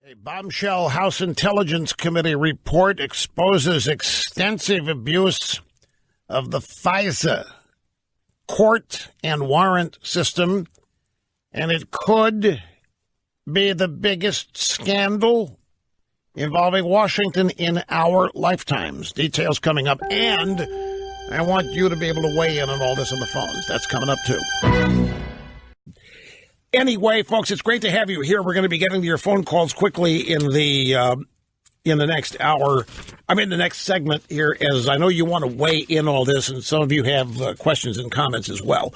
A bombshell House Intelligence Committee report exposes extensive abuse of the FISA court and warrant system, and it could be the biggest scandal involving Washington in our lifetimes. Details coming up, and I want you to be able to weigh in on all this on the phones. That's coming up, too. Anyway, folks, it's great to have you here. We're going to be getting to your phone calls quickly in the next hour. The next segment here, as I know you want to weigh in all this, and some of you have questions and comments as well.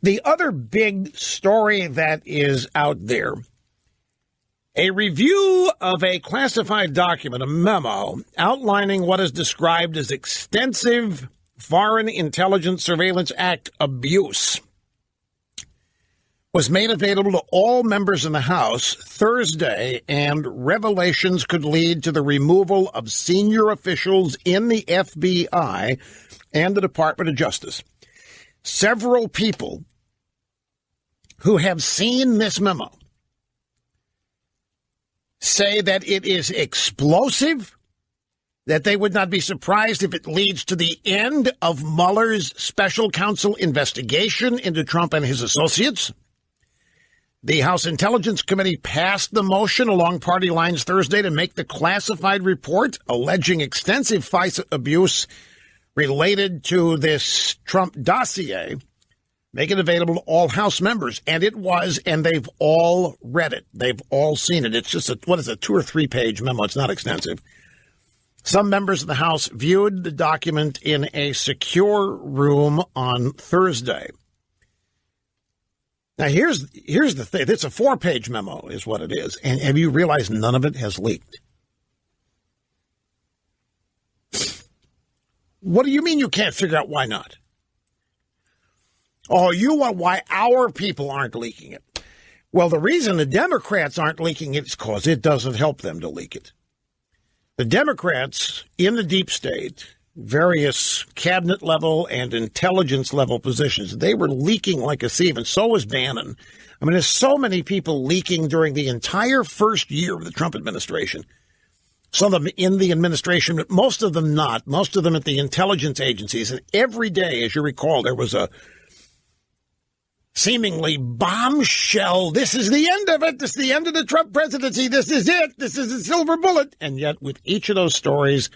The other big story that is out there, a review of a classified document, a memo, outlining what is described as extensive Foreign Intelligence Surveillance Act abuse, was made available to all members in the House Thursday, and revelations could lead to the removal of senior officials in the FBI and the Department of Justice. Several people who have seen this memo say that it is explosive, that they would not be surprised if it leads to the end of Mueller's special counsel investigation into Trump and his associates. The House Intelligence Committee passed the motion along party lines Thursday to make the classified report alleging extensive FISA abuse related to this Trump dossier, make it available to all House members. And it was, and they've all read it. They've all seen it. It's just a 2 or 3 page memo. It's not extensive. Some members of the House viewed the document in a secure room on Thursday. Now, here's the thing. It's a 4-page memo is what it is. And have you realized none of it has leaked? What do you mean you can't figure out why not? Oh, you want why our people aren't leaking it. Well, the reason the Democrats aren't leaking it is because it doesn't help them to leak it. The Democrats in the deep state, various cabinet level and intelligence level positions, they were leaking like a sieve, and so was Bannon. There's so many people leaking during the entire first year of the Trump administration. Some of them in the administration, but most of them not. Most of them at the intelligence agencies. And every day, as you recall, there was a seemingly bombshell. This is the end of it. This is the end of the Trump presidency. This is it. This is a silver bullet. And yet, with each of those stories,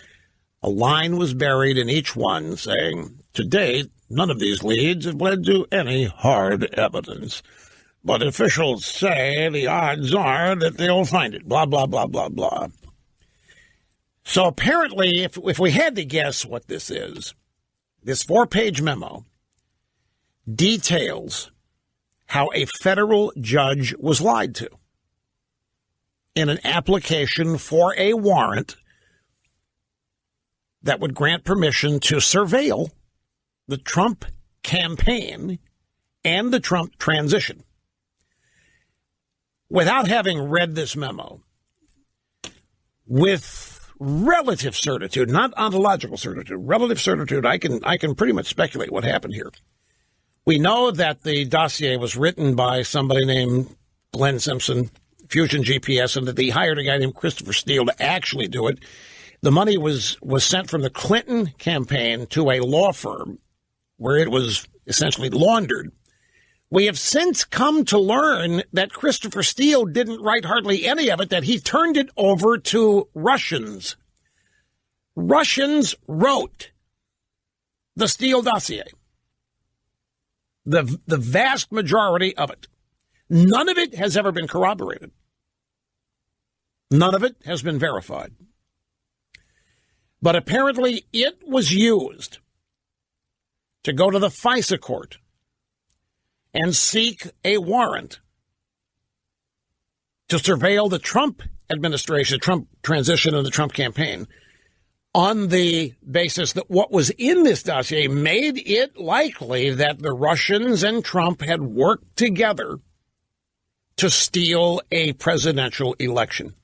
a line was buried in each one saying, to date, none of these leads have led to any hard evidence. But officials say the odds are that they'll find it. Blah, blah, blah, blah, blah. So apparently, if we had to guess what this is, this 4-page memo details how a federal judge was lied to in an application for a warrant that would grant permission to surveil the Trump campaign and the Trump transition. Without having read this memo, with relative certitude, not ontological certitude, relative certitude, I can pretty much speculate what happened here. We know that the dossier was written by somebody named Glenn Simpson, Fusion GPS, and that they hired a guy named Christopher Steele to actually do it. The money was sent from the Clinton campaign to a law firm where it was essentially laundered. We have since come to learn that Christopher Steele didn't write hardly any of it, that he turned it over to Russians. Russians wrote the Steele dossier, the vast majority of it. None of it has ever been corroborated. None of it has been verified. But apparently it was used to go to the FISA court and seek a warrant to surveil the Trump administration, the Trump transition, and the Trump campaign on the basis that what was in this dossier made it likely that the Russians and Trump had worked together to steal a presidential election.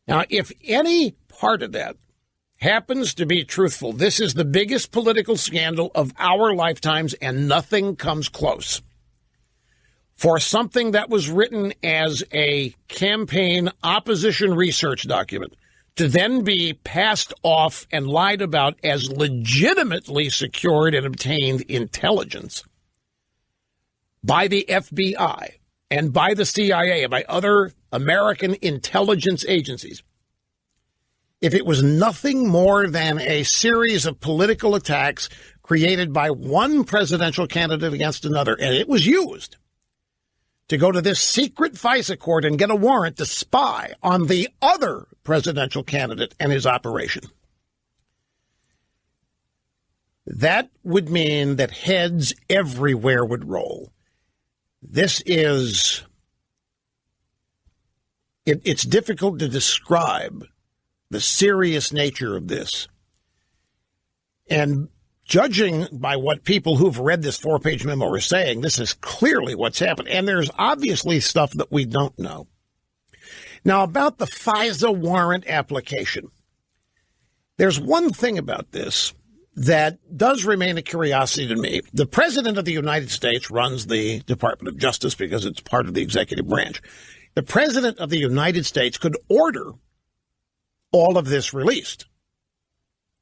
Now, if any part of that happens to be truthful, this is the biggest political scandal of our lifetimes, and nothing comes close. for something that was written as a campaign opposition research document to then be passed off and lied about as legitimately secured and obtained intelligence by the FBI and by the CIA and by other American intelligence agencies, if it was nothing more than a series of political attacks created by one presidential candidate against another, and it was used to go to this secret FISA court and get a warrant to spy on the other presidential candidate and his operation, that would mean that heads everywhere would roll. This is, it's difficult to describe the serious nature of this. And judging by what people who've read this 4-page memo are saying, this is clearly what's happened. And there's obviously stuff that we don't know. Now, about the FISA warrant application, there's one thing about this that does remain a curiosity to me. The President of the United States runs the Department of Justice because it's part of the executive branch. The President of the United States could order all of this released.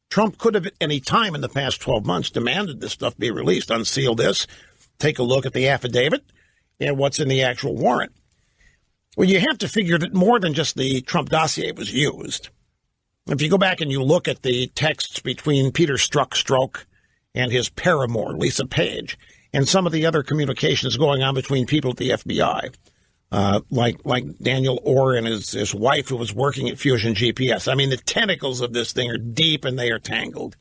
Trump could have at any time in the past 12 months demanded this stuff be released, unseal this, take a look at the affidavit and what's in the actual warrant. Well, you have to figure that more than just the Trump dossier was used. If you go back and you look at the texts between Peter Strzok and his paramour, Lisa Page, and some of the other communications going on between people at the FBI, like Daniel Orr and his wife who was working at Fusion GPS. I mean, the tentacles of this thing are deep and they are tangled.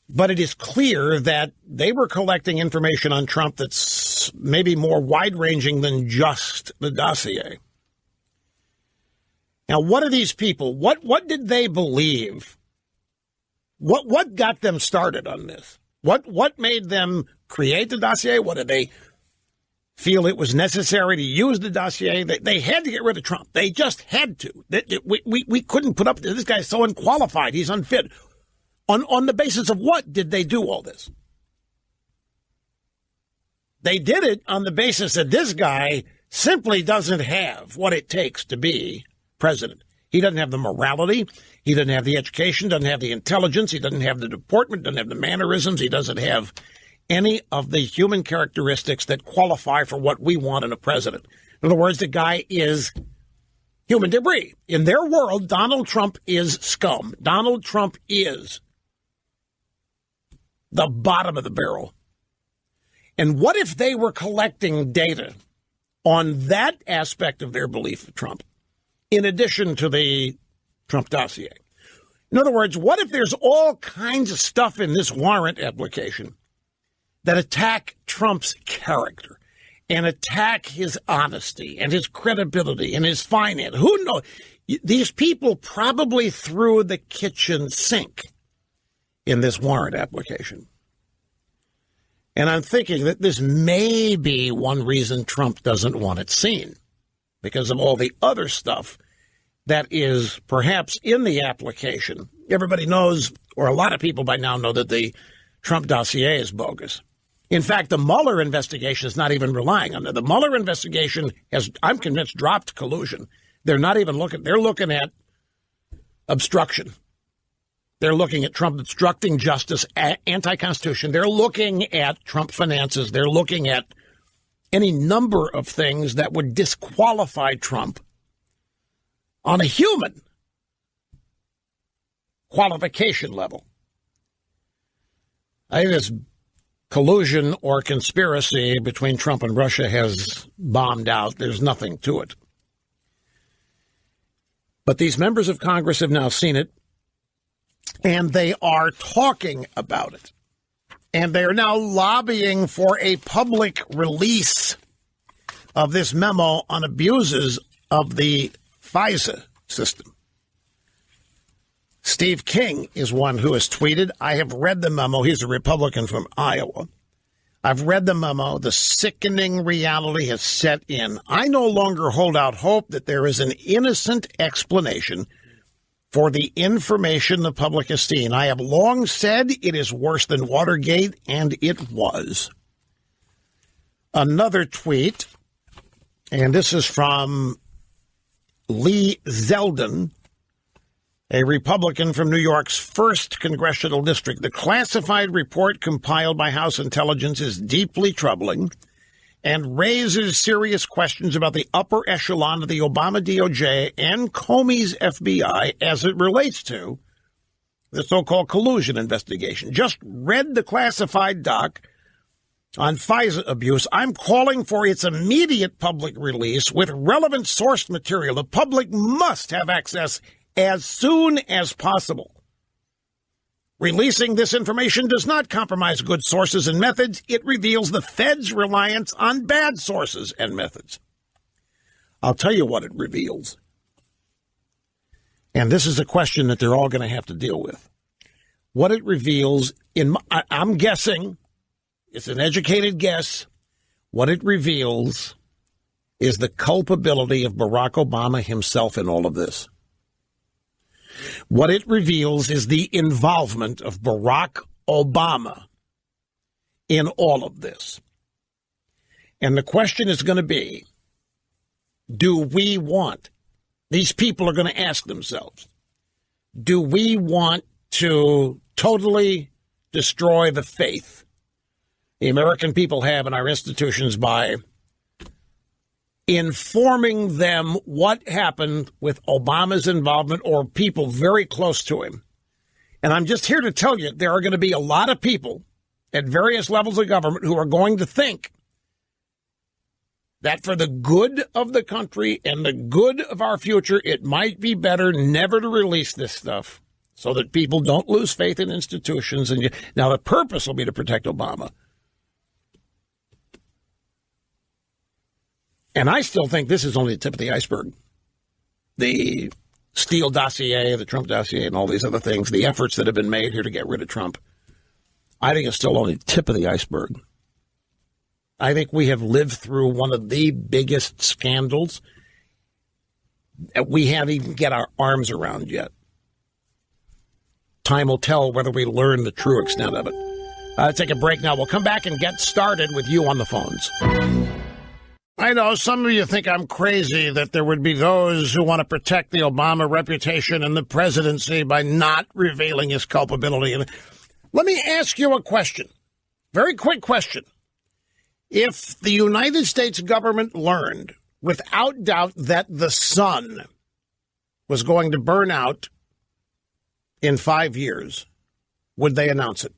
But it is clear that they were collecting information on Trump that's maybe more wide-ranging than just the dossier. Now, what are these people? What did they believe? What got them started on this? What made them create the dossier? What did they feel it was necessary to use the dossier? They had to get rid of Trump. They just had to. We couldn't put up with this guy's so unqualified. He's unfit. On the basis of what did they do all this? They did it on the basis that this guy simply doesn't have what it takes to be president. He doesn't have the morality. He doesn't have the education, doesn't have the intelligence. He doesn't have the deportment, doesn't have the mannerisms. He doesn't have any of the human characteristics that qualify for what we want in a president. In other words, the guy is human debris. In their world, Donald Trump is scum. Donald Trump is the bottom of the barrel. And what if they were collecting data on that aspect of their belief of Trump, in addition to the Trump dossier? In other words, what if there's all kinds of stuff in this warrant application that attack Trump's character and attack his honesty and his credibility and his finance? Who knows? These people probably threw the kitchen sink in this warrant application. And I'm thinking that this may be one reason Trump doesn't want it seen, because of all the other stuff that is perhaps in the application. Everybody knows, or a lot of people by now know, that the Trump dossier is bogus. In fact, the Mueller investigation is not even relying on it. The Mueller investigation has, I'm convinced, dropped collusion. They're not even looking. They're looking at obstruction. They're looking at Trump obstructing justice, anti-constitution. They're looking at Trump finances. They're looking at any number of things that would disqualify Trump on a human qualification level. I think this collusion or conspiracy between Trump and Russia has bombed out. There's nothing to it. But these members of Congress have now seen it, and they are talking about it. And they are now lobbying for a public release of this memo on abuses of the FISA system. Steve King is one who has tweeted, I have read the memo. He's a Republican from Iowa. I've read the memo. The sickening reality has set in. I no longer hold out hope that there is an innocent explanation for the information the public has seen. I have long said it is worse than Watergate, and it was. Another tweet, and this is from Lee Zeldin, a Republican from New York's 1st Congressional District. The classified report compiled by House Intelligence is deeply troubling and raises serious questions about the upper echelon of the Obama DOJ and Comey's FBI as it relates to the so-called collusion investigation. Just read the classified doc on FISA abuse. I'm calling for its immediate public release with relevant source material. The public must have access as soon as possible. Releasing this information does not compromise good sources and methods. It reveals the Fed's reliance on bad sources and methods. I'll tell you what it reveals. And this is a question that they're all going to have to deal with. What it reveals, I'm guessing, it's an educated guess, what it reveals is the culpability of Barack Obama himself in all of this. What it reveals is the involvement of Barack Obama in all of this. And the question is going to be, do we want, these people are going to ask themselves, do we want to totally destroy the faith the American people have in our institutions by informing them what happened with Obama's involvement or people very close to him? And I'm just here to tell you, there are going to be a lot of people at various levels of government who are going to think that for the good of the country and the good of our future, it might be better never to release this stuff so that people don't lose faith in institutions. And now the purpose will be to protect Obama. And I still think this is only the tip of the iceberg. The Steele dossier, the Trump dossier, and all these other things, the efforts that have been made here to get rid of Trump, I think it's still only the tip of the iceberg. I think we have lived through one of the biggest scandals that we haven't even get our arms around yet. Time will tell whether we learn the true extent of it. Take a break now. We'll come back and get started with you on the phones. I know some of you think I'm crazy that there would be those who want to protect the Obama reputation and the presidency by not revealing his culpability. Let me ask you a question. Very quick question. If the United States government learned without doubt that the sun was going to burn out in 5 years, would they announce it?